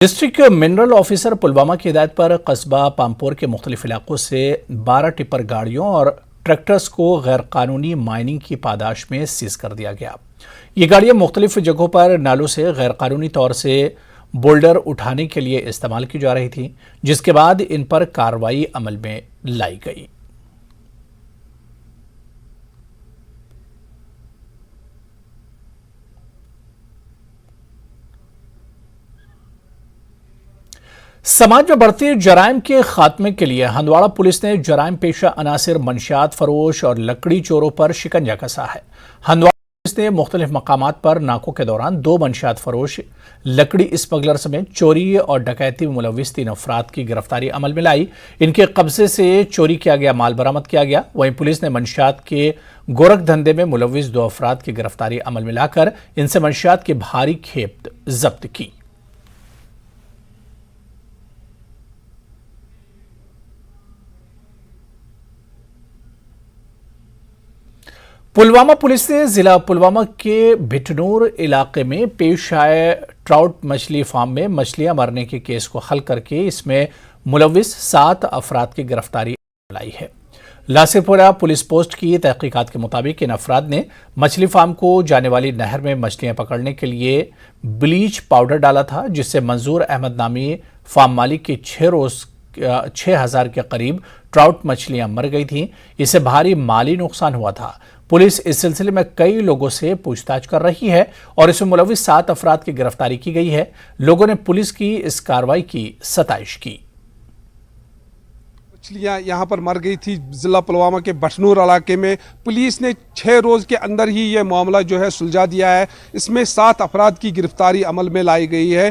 District mineral officer Pulwama की हिदायत पर कस्बा पामपोर के मुख्तलिफ इलाकों से 12 टिपर गाड़ियों और ट्रैक्टर्स को गैर कानूनी माइनिंग की पादाश में सीज कर दिया गया। ये गाड़ियां मुख्तलिफ जगहों पर नालों से गैर कानूनी तौर से बोल्डर उठाने के लिए इस्तेमाल की जा रही थी, जिसके बाद इन पर कार्रवाई अमल में लाई गई। समाज में बढ़ती जराइम के खात्मे के लिए हंदवाड़ा पुलिस ने जराइम पेशा अनासिर मंशियात फरोश और लकड़ी चोरों पर शिकंजा कसा है। हंदवाड़ा पुलिस ने मुख्तलिफ मकामात पर नाकों के दौरान 2 मंशियात फरोश, लकड़ी स्मगलर समेत चोरी और डकैती में मुलविस 3 अफराद की गिरफ्तारी अमल में लाई। इनके कब्जे से चोरी किया गया माल बरामद किया गया। वहीं पुलिस ने मंशियात के गोरख धंधे में मुलविस 2 अफराद की गिरफ्तारी अमल में लाकर इनसे मंशियात की भारी खेप जब्त की। पुलवामा पुलिस ने जिला पुलवामा के भिटनूर इलाके में पेश आए ट्राउट मछली फार्म में मछलियां मरने के केस को हल करके इसमें मुलविस 7 अफराद की गिरफ्तारी लाई है। लासिरपुरा पुलिस पोस्ट की तहकीकात के मुताबिक इन अफराद ने मछली फार्म को जाने वाली नहर में मछलियां पकड़ने के लिए ब्लीच पाउडर डाला था, जिससे मंजूर अहमद नामी फार्म मालिक की 6,000 के करीब ट्राउट मछलियां मर गई थीं। इससे भारी माली नुकसान हुआ था। पुलिस इस सिलसिले में कई लोगों से पूछताछ कर रही है और इसमें मुलविस 7 अफराद की गिरफ्तारी की गई है। लोगों ने पुलिस की इस कार्रवाई की सताइश की। मछलियाँ यहाँ पर मर गई थी जिला पुलवामा के बटनूर इलाके में। पुलिस ने 6 रोज़ के अंदर ही ये मामला जो है सुलझा दिया है। इसमें 7 अफराद की गिरफ्तारी अमल में लाई गई है।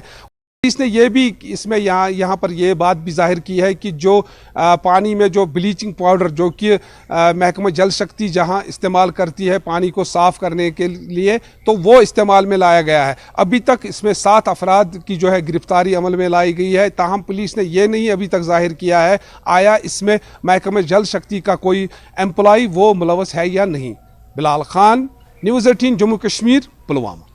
पुलिस ने ये भी इसमें यहाँ पर ये बात भी जाहिर की है कि जो पानी में जो ब्लीचिंग पाउडर जो कि महकमा जल शक्ति जहाँ इस्तेमाल करती है पानी को साफ़ करने के लिए, तो वो इस्तेमाल में लाया गया है। अभी तक इसमें 7 अफराद की जो है गिरफ्तारी अमल में लाई गई है। ताहम पुलिस ने ये नहीं अभी तक जाहिर किया है आया इसमें महकमा जल शक्ति का कोई एम्प्लॉय वो मुलवस है या नहीं। बिलाल खान, न्यूज़ 18 जम्मू कश्मीर, पुलवामा।